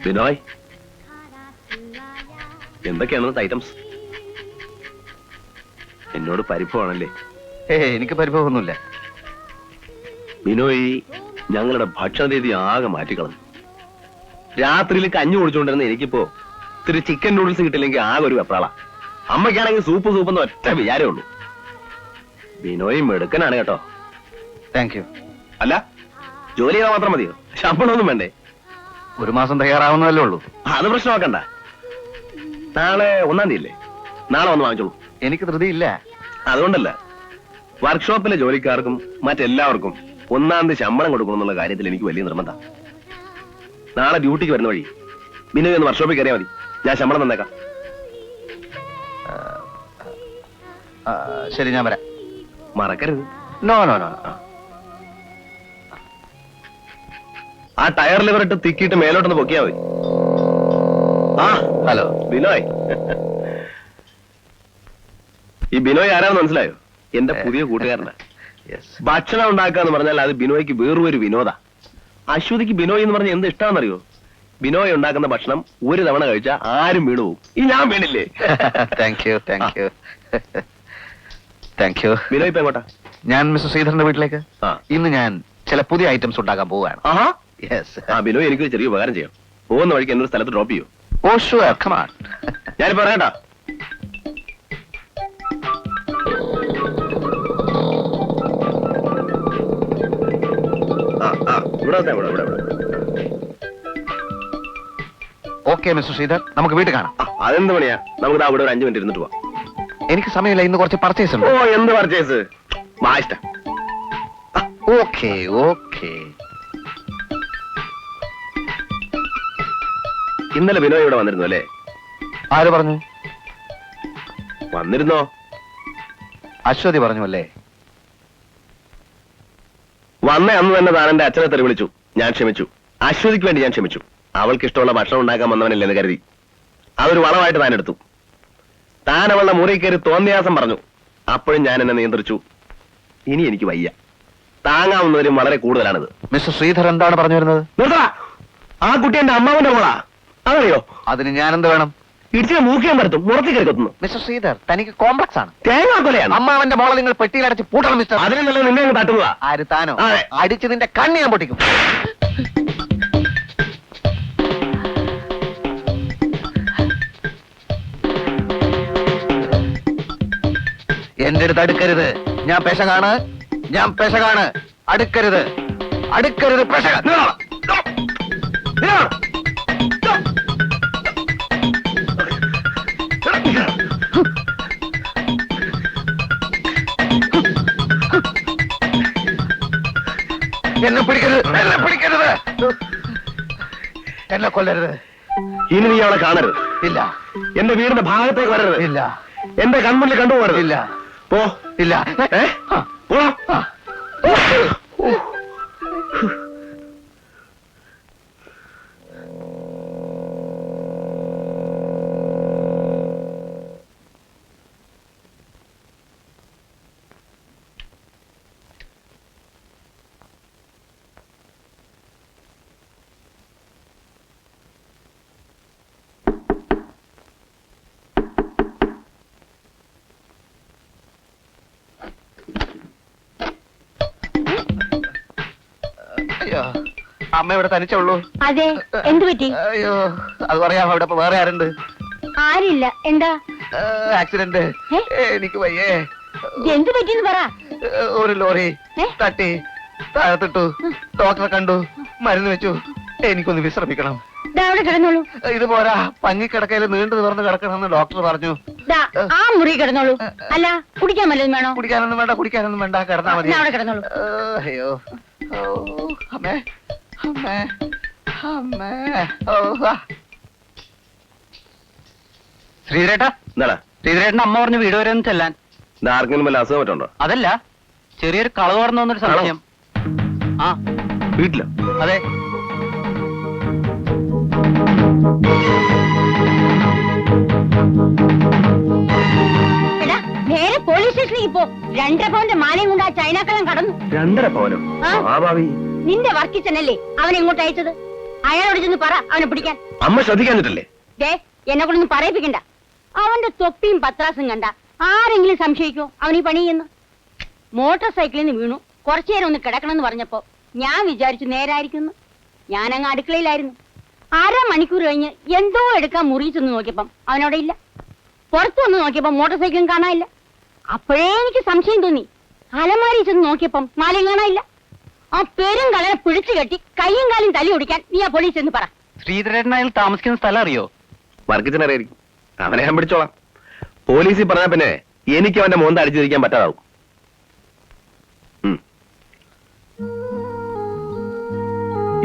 ബിനോയ്, എന്തൊക്കെയാണ് ഐറ്റംസ്? എന്നോട് പരിഭവമാണല്ലേ? എനിക്ക് പരിഭവമൊന്നുമില്ല. ബിനോയ്, ഞങ്ങളുടെ ഭക്ഷണ രീതി ആകെ മാറ്റിക്കളഞ്ഞു. രാത്രിയിൽ കഞ്ഞി കുടിച്ചുകൊണ്ടിരുന്ന എനിക്കിപ്പോ ഇത്തിരി ചിക്കൻ നൂഡിൽസ് കിട്ടില്ലെങ്കിൽ ആകെ ഒരു വെപ്രാള. അമ്മയ്ക്കാണെങ്കിൽ സൂപ്പ് സൂപ്പെന്ന് ഒറ്റ വിചാരമേ ഉള്ളൂ. ബിനോയ് മെടുക്കനാണ് കേട്ടോ. Thank you. അല്ല, ജോലി ചെയ്താൽ മാത്രം മതിയോ? ശമ്പളമൊന്നും വേണ്ടേ? ഒരു മാസം തയ്യാറാവുന്നതല്ലേ ഉള്ളൂ. അത് പ്രശ്നമാക്കണ്ട. നാളെ 1-ാം തീയതി അല്ലേ? നാളെ വന്ന് വാങ്ങിച്ചോളൂ. എനിക്ക് ധൃതിയില്ല. അതുകൊണ്ടല്ല, വർക്ക്ഷോപ്പിലെ ജോലിക്കാർക്കും മറ്റെല്ലാവർക്കും 1-ാം തീയതി ശമ്പളം കൊടുക്കണമെന്നുള്ള കാര്യത്തിൽ എനിക്ക് വലിയ നിർബന്ധം. നാളെ ഡ്യൂട്ടിക്ക് വരുന്ന വഴി ബിനോയ് ഒന്ന് വർക്ക്ഷോപ്പിൽ കയറിയാൽ മതി. ഞാൻ ശമ്പളം തന്നേക്കാം. ശരി, ഞാൻ വരാം. മറക്കരുത്. No no no. ആ ടയർ ലിവർ ഇട്ട് തിക്കിയിട്ട് മേലോട്ടൊന്ന് പൊക്കിയാ മതി. ആ, ഹലോ ബിനോയ്. ഈ ബിനോയ് ആരാന്ന് മനസ്സിലായോ? എന്റെ പുതിയ കൂട്ടുകാരനാ. ഭക്ഷണം ഉണ്ടാക്കുക എന്ന് പറഞ്ഞാൽ അത് ബിനോയ്ക്ക് വേറൊരു വിനോദ. അശ്വതിക്ക് ബിനോയ് എന്ന് പറഞ്ഞാൽ എന്ത് ഇഷ്ടമാണെന്നറിയോ? ബിനോയ് ഉണ്ടാക്കുന്ന ഭക്ഷണം ഒരു തവണ കഴിച്ചാൽ ആരും വീണു പോകും. ഈ ഞാൻ വീണില്ലേ? Thank you thank you thank you. Binoy ഇപ്പൊ എങ്ങോട്ടാ? ഞാൻ മിസ്റ്റർ ശ്രീധരന്റെ വീട്ടിലേക്ക്. ഇന്ന് ഞാൻ ചില പുതിയ ഐറ്റംസ് ഉണ്ടാക്കാൻ പോവുകയാണ്. ബിനോയ് എനിക്കൊരു ചെറിയ ഉപകാരം ചെയ്യാം. പോകുന്ന വഴിക്ക് എന്നൊരു സ്ഥലത്ത് ഡ്രോപ്പ് ചെയ്യൂ. Oh sure, come on. ഞാൻ പറയട്ടാ. ഓക്കെ മിസ്റ്റർ ശ്രീധർ, നമുക്ക് വീട്ടിൽ കാണാം. അതെന്ത് പണിയാ? നമുക്ക് അവിടെ ഒരു 5 മിനിറ്റ് ഇരുന്നിട്ട് പോവാം. എനിക്ക് സമയമില്ല, ഇന്ന് കുറച്ച് പർച്ചേസ് ഉണ്ട്. ഓ, എന്ത് പർച്ചേസ്? ഇഷ്ടം. Okay okay. ഇന്നലെ ബിനോയ് ഇവിടെ വന്നിരുന്നു അല്ലേ? ആര് പറഞ്ഞു? വന്നിരുന്നോ? അശ്വതി പറഞ്ഞു അല്ലേ? വന്ന അന്ന് തന്നെ താൻ എന്റെ അച്ഛനെ തെറി വിളിച്ചു. ഞാൻ ക്ഷമിച്ചു. അശ്വതിക്ക് വേണ്ടി ഞാൻ ക്ഷമിച്ചു. അവൾക്ക് ഇഷ്ടമുള്ള ഭക്ഷണം ഉണ്ടാക്കാൻ വന്നവനല്ലെന്ന് കരുതി അതൊരു വളമായിട്ട് താൻ എടുത്തു. താൻ അവളുടെ മുറി കയറി തോന്നിയാസം പറഞ്ഞു. അപ്പോഴും ഞാൻ എന്നെ നിയന്ത്രിച്ചു. ഇനി എനിക്ക് വയ്യ. താങ്ങാവുന്നതിലും വളരെ കൂടുതലാണിത്. മിസ്റ്റർ ശ്രീധർ എന്താണ് പറഞ്ഞു വരുന്നത്? നിർത്തടാ. ആ കുട്ടി എന്റെ അമ്മാവന്റെ മോളാ. അതറിയോ? അതിന് ഞാനെന്ത് വേണം? ഇടിച്ചിനെ മൂക്കിയാൻ പറ്റും, മുറത്തി കരുത്തുന്നു. മിസ്റ്റർ ശ്രീധർ, തനിക്ക് കോംപ്ലക്സ് ആണ്. തേങ്ങാക്കൊലയാണ്. അമ്മാവന്റെ മോളെ നിങ്ങൾ പെട്ടിയിലടച്ച് പൂട്ടണം മിസ്റ്റർ. അതിനെ നല്ല നിന്നെ അങ്ങ് തട്ടുക. ആര്? താനോ? അടിച്ച് നിന്റെ കണ്ണ് ഞാൻ പൊട്ടിക്കും. എന്റെ അടുത്ത് അടുക്കരുത്. ഞാൻ പെശകാണ്. ഞാൻ പെശകാണ്. അടുക്കരുത്. അടുക്കരുത്. പെശക. എന്നെ പിടിക്കരുത്. എന്നെ പിടിക്കരുത്. എന്നെ കൊല്ലരുത്. ഇനി നീ അവളെ കാണരുത്. ഇല്ല. എന്റെ വീടിന്റെ ഭാഗത്തേക്ക് വരരുത്. ഇല്ല. എന്റെ കൺമുന്നിൽ കണ്ടുപോകരുത്. ഇല്ല. പോ. ഇല്ല. പോ. അമ്മ ഇവിടെ തനിച്ചുള്ളൂ? അതെ. എന്ത് പറ്റി? അയ്യോ, അത് പറയാം. അവിടെ വേറെ ആരുണ്ട്? ആരില്ല. എന്താ? ആക്സിഡന്റ്. എനിക്ക് വയ്യേ. എന്ത് പറ്റിന്ന് പറ. ഒരു ലോറി തട്ടി താഴത്തിട്ടു. ഡോക്ടറെ കണ്ടു, മരുന്ന് വെച്ചു. എനിക്കൊന്ന് വിശ്രമിക്കണം. അവിടെ കിടന്നോളൂ. ഇത് പോരാ, പഞ്ഞിക്കിടക്കയിൽ നീണ്ടു നിവർന്ന് കിടക്കണമെന്ന് ഡോക്ടർ പറഞ്ഞു. ആ മുറി കിടന്നോളൂ. അല്ല, കുടിക്കാൻ വല്ലതും വേണോ? കുടിക്കാനൊന്നും വേണ്ട, കുടിക്കാനൊന്നും വേണ്ട. കിടന്നാ മതി. അവിടെ കിടന്നോളൂ. അയ്യോ, അമ്മേ, അമ്മേ, അമ്മേ. ശ്രീധരേട്ടാ, എന്താ? ശ്രീധരേട്ടൻ അമ്മ പറഞ്ഞു വീട് വരെ ഒന്ന് ചെല്ലാൻ. ആർക്കെങ്കിലും വല്ല അസുഖം പറ്റുണ്ടോ? അതല്ല, ചെറിയൊരു കളവ് പറഞ്ഞു വന്നൊരു സംശയം. ആ, വീട്ടിലോ? അതെ. നേരെ പോലീസ് സ്റ്റേഷനിലേക്ക് പോ. 2.5 പവന്റെ മാലയും കൊണ്ട് ആ ചൈനാക്കളം കടന്നു. 2.5 പവനോ? നിന്റെ വർക്കിച്ചനല്ലേ അവനെ ഇങ്ങോട്ട് അയച്ചത്? അയാളോട് ചെന്ന് പറ അവനെ പിടിക്കാൻ. അമ്മ ശ്രദ്ധിക്കാഞ്ഞിട്ടല്ലേ? ദേ, എന്നെ കൊണ്ടൊന്നും പറയിപ്പിക്കണ്ട. അവന്റെ തൊപ്പിയും പത്രാസും കണ്ട ആരെങ്കിലും സംശയിക്കോ അവൻ ഈ പണി ചെയ്യുന്നു? മോട്ടോർ സൈക്കിളിൽ നിന്ന് വീണു, കുറച്ചു നേരം ഒന്ന് കിടക്കണമെന്ന് പറഞ്ഞപ്പോ ഞാൻ വിചാരിച്ചു നേരായിരിക്കുന്നു. ഞാനങ്ങ് അടുക്കളയിലായിരുന്നു. 1/2 മണിക്കൂർ കഴിഞ്ഞ് എന്തോ എടുക്കാൻ മുറിയിൽ ചെന്ന് നോക്കിയപ്പം അവനവിടെ ഇല്ല. പുറത്തു വന്ന് നോക്കിയപ്പോ മോട്ടോർ സൈക്കിളും കാണാനില്ല. അപ്പോഴേ എനിക്ക് സംശയം തോന്നി. അലമാരി ചെന്ന് നോക്കിയപ്പം മാലയും കാണാനില്ല. ആ പെരും കളയെ പിടിച്ചു കെട്ടി കൈയും കാലും തല്ലി ഓടിക്കാൻ നീ ആ പോലീസ് എന്ന് പറ. ശ്രീധരേട്ടൻ അയാൾ താമസിക്കുന്ന സ്ഥലം അറിയോ? വർക്കിച്ചനറിയായിരിക്കും. അവനെ ഞാൻ പിടിച്ചോളാം. പോലീസിൽ പറഞ്ഞാ പിന്നെ എനിക്ക് അവന്റെ മോന്ത അടിച്ചിരിക്കാൻ പറ്റാതാവും.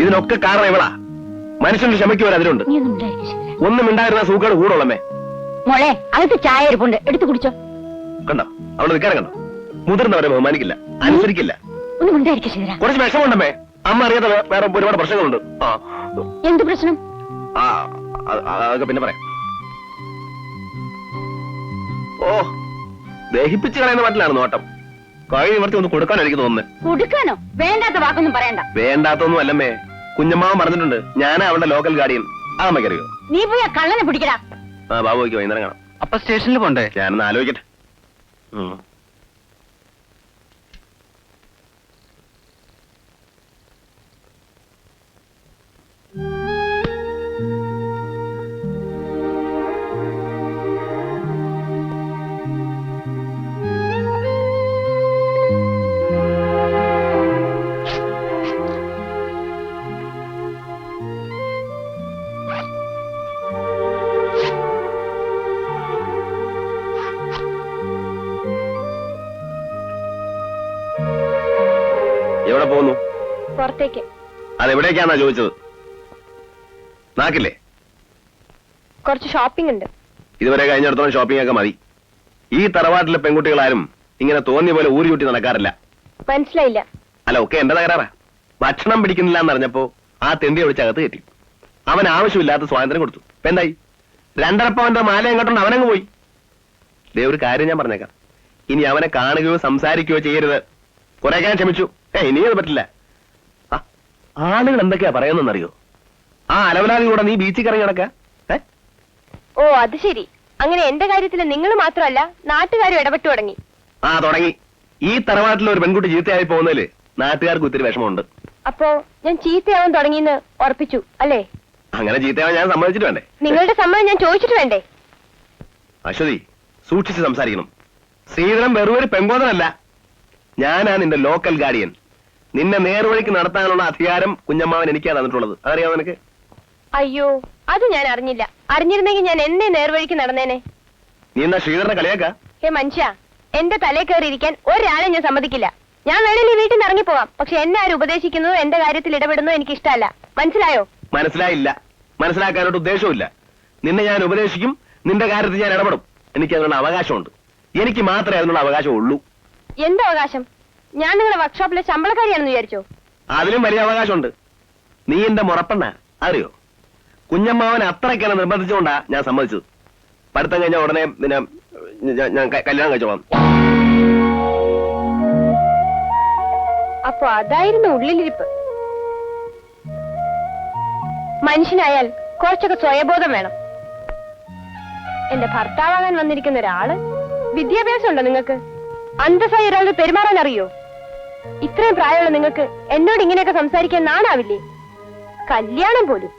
ഇതിനൊക്കെ കാരണം ഇവളാ. മനുഷ്യന്റെ ക്ഷമയ്ക്ക് ഒരു അതിലുണ്ട്. നീ ഒന്നും ഉണ്ടായിരിക്കും ശരിയാ. ഒന്നും ഉണ്ടായിരുന്ന സൂക്കേട് കൂടുള്ളമേ. മോളെ, അകത്ത് ചായ ഇരിപ്പുണ്ട്, എടുത്തു കുടിച്ചോ. കണ്ടോ അവളെ നിൽക്കാനെ കണ്ടോ? മുതിർന്നവരെ ബഹുമാനിക്കില്ല, അനുസരിക്കില്ല. ഒന്നും ഉണ്ടായിരിക്കും ശരിയാ. കുറച്ച് വിഷമമുണ്ടമ്മേ. അമ്മ അറിയാത്ത വേറെ ഒരുപാട് പ്രശ്നങ്ങളുണ്ട്. എന്ത് പ്രശ്നം? അതൊക്കെ പിന്നെ പറയാം. ഓ, ദഹിപ്പിച്ച് കളയുന്ന മട്ടിലാണ് നോട്ടം. കൈ നിവർത്തി ഒന്ന് കൊടുക്കാൻ എനിക്ക് തോന്നുന്നത്. കൊടുക്കാനോ? വേണ്ടാത്ത വാക്കൊന്നും പറയണ്ട. വേണ്ടാത്തൊന്നും അല്ലമ്മേ. കുഞ്ഞമ്മാവൻ പറഞ്ഞിട്ടുണ്ട് ഞാനാ അവളുടെ ലോക്കൽ ഗാർഡിയൻ. ആ അമ്മയ്ക്കറിയോ? നീ പോയി ആ കള്ളനെ പിടിക്കടാ. ആ ബാബുക്ക് വൈകുന്നേരം കാണാം. അപ്പൊ സ്റ്റേഷനിൽ പോണ്ടേ? ഞാനൊന്ന് ആലോചിക്കട്ടെ. എവിടെ പോകുന്നു? പുറത്തേക്ക്. അതെവിടേക്കാന്നാ ചോദിച്ചത്? നാക്കില്ലേ? കുറച്ച് ഷോപ്പിംഗ് ഉണ്ട്. ഇതുവരെ കഴിഞ്ഞിടത്തോളം ഷോപ്പിംഗ് ഒക്കെ മതി. ഈ തറവാട്ടിലെ പെൺകുട്ടികളാരും ഇങ്ങനെ തോന്നിയ പോലെ ഊരി ചുറ്റി നടക്കാറില്ല. മനസ്സിലായില്ല. അല്ല, ഒക്കെ എന്റെ തകരാറാ. ഭക്ഷണം പിടിക്കുന്നില്ല എന്നറിഞ്ഞപ്പോ ആ തെണ്ടിയെ വിളിച്ചകത്ത് കയറ്റി. അവൻ ആവശ്യമില്ലാത്ത സ്വാതന്ത്ര്യം കൊടുത്തു. ഇപ്പൊ എന്തായി? 2.5 പവന്റെ മാല എങ്ങോട്ടുണ്ട് അവനങ്ങ് പോയി. ദേ ഒരു കാര്യം ഞാൻ പറഞ്ഞേക്കാം. ഇനി അവനെ കാണുകയോ സംസാരിക്കുകയോ ചെയ്യരുത്. കുറെ ഞാൻ ക്ഷമിച്ചു. ഇനിയത് പറ്റില്ല. ആളുകൾ എന്തൊക്കെയാ പറയുന്നറിയോ? ആ അലവലാതി കൂടെ നീ ബീച്ചിൽ കറങ്ങി നടക്ക. ഓ, അത് ശരി. അങ്ങനെ എന്റെ കാര്യത്തിൽ നിങ്ങൾ മാത്രമല്ല നാട്ടുകാരും ഇടപെട്ടു തുടങ്ങി. തുടങ്ങി. ഈ തറവാട്ടിൽ ഒരു പെൺകുട്ടി ചീത്തയായി പോകുന്നതില് നാട്ടുകാർക്ക് ഒത്തിരി വിഷമമുണ്ട്. അപ്പോ ഞാൻ ചീത്തയാവാൻ തുടങ്ങിയെന്ന് ഉറപ്പിച്ചു അല്ലേ? അങ്ങനെ ചീത്തയാവാൻ ഞാൻ സമ്മതിച്ചിട്ട് വേണ്ടേ? നിങ്ങളുടെ സമ്മതം ഞാൻ ചോദിച്ചിട്ട് വേണ്ടേ? അശ്വതി, സൂക്ഷിച്ച് സംസാരിക്കണം. ശ്രീധരൻ വെറുതെ പെങ്കോതനല്ല. ഞാനാ നിന്റെ ലോക്കൽ ഗാർഡിയൻ. നിന്നെ നേർവഴിക്ക് നടത്താനുള്ള അധികാരം കുഞ്ഞമ്മാവൻ എനിക്കാ തന്നിട്ടുള്ളത്. അതറിയാമോ നിനക്ക്? അയ്യോ, അത് ഞാൻ അറിഞ്ഞില്ല. അറിഞ്ഞിരുന്നെങ്കിൽ ഞാൻ എന്നെ നേർവഴിക്ക് നടന്നേനെ. നീ എന്നാ ശ്രീധരനെ കളിയാക്കാ? ഹേ മനുഷ്യ, എന്റെ തലേ കയറി ഇരിക്കാൻ ഒരാളെ ഞാൻ സമ്മതിക്കില്ല. ഞാൻ വേണേൽ ഈ വീട്ടിൽ നിന്ന് ഇറങ്ങിപ്പോവാം. പക്ഷെ എന്നെ ആരും ഉപദേശിക്കുന്നതോ എന്റെ കാര്യത്തിൽ ഇടപെടുന്നതോ എനിക്ക് ഇഷ്ടമല്ല. മനസ്സിലായോ? മനസ്സിലായില്ല. മനസ്സിലാക്കാനോട്ട് ഉദ്ദേശമില്ല. നിന്നെ ഞാൻ ഉപദേശിക്കും, നിന്റെ കാര്യത്തിൽ ഞാൻ ഇടപെടും. എനിക്ക് അതിനുള്ള അവകാശമുണ്ട്. എനിക്ക് മാത്രമേ അതിനുള്ള അവകാശം ഉള്ളൂ. എന്ത് അവകാശം? ഞാൻ നിങ്ങളുടെ വർക്ക്ഷോപ്പിലെ ശമ്പളക്കാരിയാണെന്ന് വിചാരിച്ചോ? അതിലും വലിയ അവകാശമുണ്ട്. നീ എന്റെ മുറപ്പെണ്ണ, അറിയോ? കുഞ്ഞമ്മാവൻ അത്രയ്ക്കാണ് നിർബന്ധിച്ചുകൊണ്ടാ ഞാൻ സമ്മതിച്ചത്. പഠിത്തം കഴിഞ്ഞ ഉടനെ പിന്നെ ഞാൻ കല്യാണം കഴിച്ചോളാം. അപ്പൊ അതായിരുന്നു ഉള്ളിലിരിപ്പ്. മനുഷ്യനായാൽ കുറച്ചൊക്കെ സ്വയബോധം വേണം. എന്റെ ഭർത്താവാകാൻ വന്നിരിക്കുന്ന ഒരാള് വിദ്യാഭ്യാസം ഉണ്ടോ നിങ്ങൾക്ക്? അന്തസ്സായി ഒരാളോട് പെരുമാറാൻ അറിയോ? ഇത്രയും പ്രായമുള്ള നിങ്ങൾക്ക് എന്നോട് ഇങ്ങനെയൊക്കെ സംസാരിക്കാൻ നാണാവില്ലേ? കല്യാണം പോലും.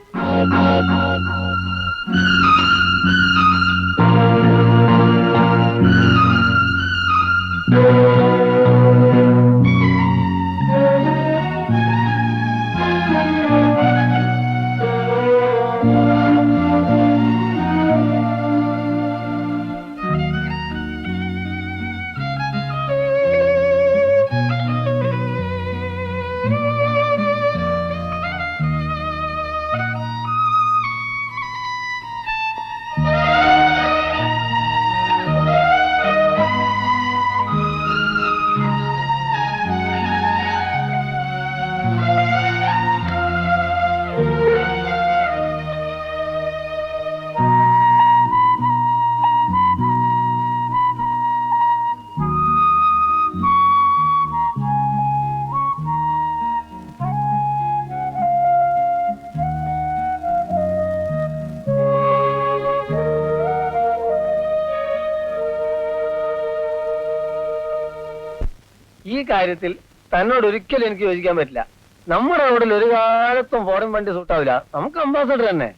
ഈ കാര്യത്തിൽ തന്നോട് ഒരിക്കലും എനിക്ക് യോജിക്കാൻ പറ്റില്ല. നമ്മുടെ റോഡിൽ ഒരു കാലത്തും ഫോറിൻ വണ്ടി സൂട്ടാവില്ല. നമുക്ക് അംബാസഡർ തന്നെ.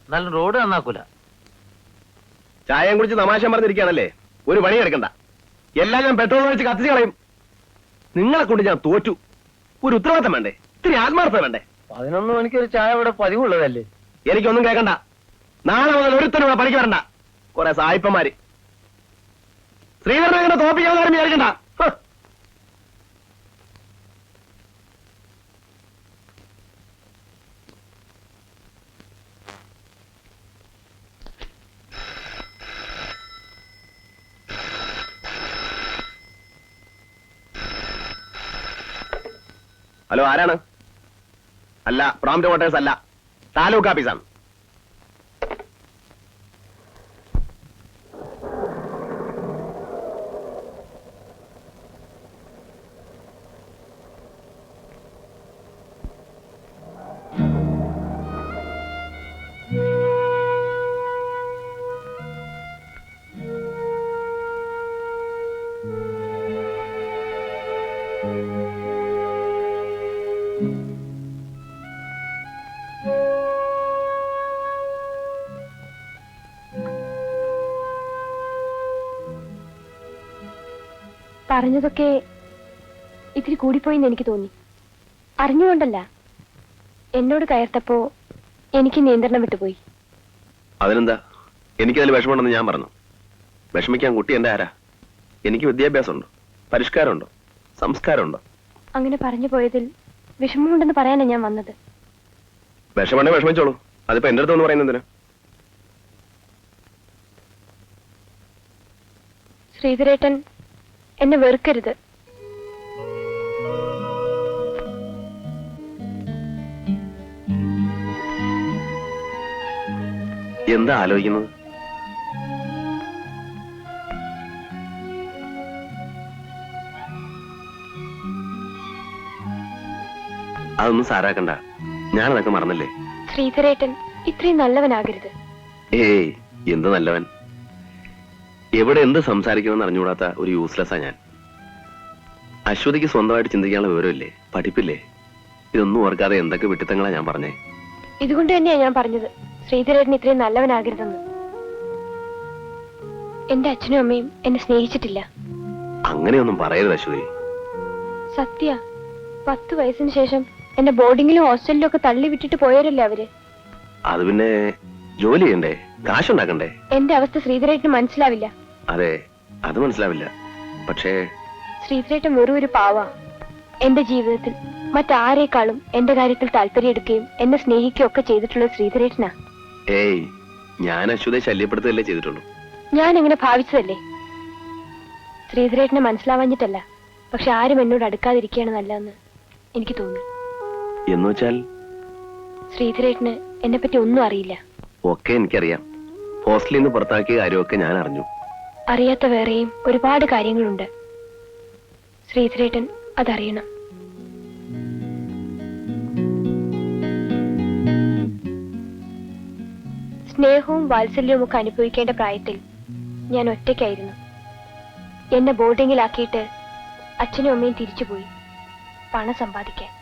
എന്നാലും റോഡ് നന്നാക്കൂല. ചായയും കുടിച്ച് തമാശ പറഞ്ഞിരിക്കുകയാണല്ലേ? ഒരു പണി എടുക്കണ്ട. എല്ലാം ഞാൻ പെട്രോൾ ഒഴിച്ച് കത്തിച്ച് കളയും. നിങ്ങളെ കൊണ്ട് ഞാൻ തോറ്റു. ഒരു ഉത്തരവാദിത്തം വേണ്ടേ? ഇത്തിരി ആത്മാർത്ഥം വേണ്ടേ? 11 മണിക്ക് ഒരു ചായ ഇവിടെ പതിവുള്ളതല്ലേ? എനിക്കൊന്നും കേൾക്കണ്ട. നാളെ മുതൽ ഒരുത്തരും ഇവിടെ പണിക്ക് വരണ്ട. കുറെ സായിപ്പന്മാര് ശ്രീധരനെ ഇങ്ങനെ തോപ്പിക്കാതെ വിചാരിക്കണ്ട. ഹ്. ഹലോ, ആരാണ്? അല്ല, പ്രോംപ്റ്റ് വോട്ടേഴ്സ് അല്ല, താലൂക്ക് ഓഫീസാണ്. പറഞ്ഞതൊക്കെ ഇത്തിരി കൂടിപ്പോയിന്ന് എനിക്ക് തോന്നി. അറിഞ്ഞുകൊണ്ടല്ല, എന്നോട് കയർത്തപ്പോ എനിക്ക് നിയന്ത്രണം വിട്ടുപോയി. അതിനെന്താ? എനിക്കതിൽ വിഷമമുണ്ടെന്ന് ഞാൻ പറഞ്ഞു. വിഷമിക്കാൻ കുട്ടി എന്റെ ആരാ? എനിക്ക് വിദ്യാഭ്യാസമുണ്ടോ, പരിഷ്കാരമുണ്ടോ, സംസ്കാരമുണ്ടോ? അങ്ങനെ പറഞ്ഞു പോയതിൽ വിഷമമുണ്ടെന്ന് പറയാനാണ് ഞാൻ വന്നത്. വിഷമുണ്ടെങ്കിൽ വിഷമിച്ചോളൂ. അതിപ്പോ എന്റെ അടുത്തൊന്ന് പറയുന്നതിന്. ശ്രീധരേട്ടൻ എന്നെ വെറുക്കരുത്. എന്താ ആലോചിക്കുന്നത്? അതൊന്നും സാരാക്കണ്ട. ഞാനതൊക്കെ മറന്നല്ലേ. ശ്രീധരേട്ടൻ ഇത്രയും നല്ലവനാകരുത്. ഏയ്, എന്ത് നല്ലവൻ! എവിടെ എന്ത് സംസാരിക്കണമെന്ന് അറിഞ്ഞുകൂടാത്ത ഒരു യൂസ്ലെസ്സാ ഞാൻ. അശ്വതിക്ക് സ്വന്തമായിട്ട് ചിന്തിക്കാനുള്ള വിവരമില്ലേ, പഠിപ്പില്ലേ? ഇതൊന്നും ഓർക്കാതെ എന്തൊക്കെ വിട്ടിത്തങ്ങളാ ഞാൻ പറഞ്ഞേ. ഇതുകൊണ്ട് തന്നെയാ ഞാൻ പറഞ്ഞത് ശ്രീധരേട്ടൻ ഇത്രയും നല്ലവനാകരുതെന്ന്. എന്റെ അച്ഛനും അമ്മയും എന്നെ സ്നേഹിച്ചിട്ടില്ല. അങ്ങനെയൊന്നും പറയരുത് അശ്വതി. സത്യ, 10 വയസ്സിന് ശേഷം എന്നെ ബോർഡിങ്ങിലും ഹോസ്റ്റലിലും ഒക്കെ തള്ളി വിട്ടിട്ട് പോയവരല്ലേ അവര്. അത് പിന്നെ ജോലി ചെയ്യണ്ടേ, കാശുണ്ടാക്കണ്ടേ? എന്റെ അവസ്ഥ ശ്രീധരേട്ടന് മനസ്സിലാവില്ല. അതെ, അത് മനസ്സിലാവില്ല. പക്ഷേ ശ്രീധരേട്ടൻ വെറും ഒരു പാവ. എന്റെ ജീവിതത്തിൽ മറ്റാരേക്കാളും എന്റെ കാര്യത്തിൽ താല്പര്യം എടുക്കുകയും എന്നെ സ്നേഹിക്കുകയും ഒക്കെ ചെയ്തിട്ടുള്ള ശ്രീധരേട്ടനാ. ഏയ്, ഞാൻ അശ്വതിയെ ശല്യപ്പെടുത്തുകയല്ലേ ചെയ്തിട്ടുള്ളൂ. ഞാൻ എങ്ങനെ ഭാവിച്ചതല്ലേ. ശ്രീധരേട്ടനെ മനസ്സിലാവാഞ്ഞിട്ടല്ല, പക്ഷെ ആരും എന്നോട് അടുക്കാതിരിക്കുകയാണ് നല്ലതെന്ന് എനിക്ക് തോന്നി. എന്നുവെച്ചാൽ ശ്രീധരേട്ടന് എന്നെ പറ്റി ഒന്നും അറിയില്ല. ഒക്കെ എനിക്കറിയാം. ഹോസ്റ്റലിൽ നിന്ന് പുറത്താക്കിയ കാര്യമൊക്കെ ഞാൻ അറിഞ്ഞു. അറിയാത്ത വേറെയും ഒരുപാട് കാര്യങ്ങളുണ്ട്. ശ്രീധരേട്ടൻ അതറിയണം. സ്നേഹവും വാത്സല്യവും ഒക്കെ അനുഭവിക്കേണ്ട പ്രായത്തിൽ ഞാൻ ഒറ്റയ്ക്കായിരുന്നു. എന്നെ ബോർഡിങ്ങിലാക്കിയിട്ട് അച്ഛനും അമ്മയും തിരിച്ചുപോയി പണം സമ്പാദിക്കാൻ.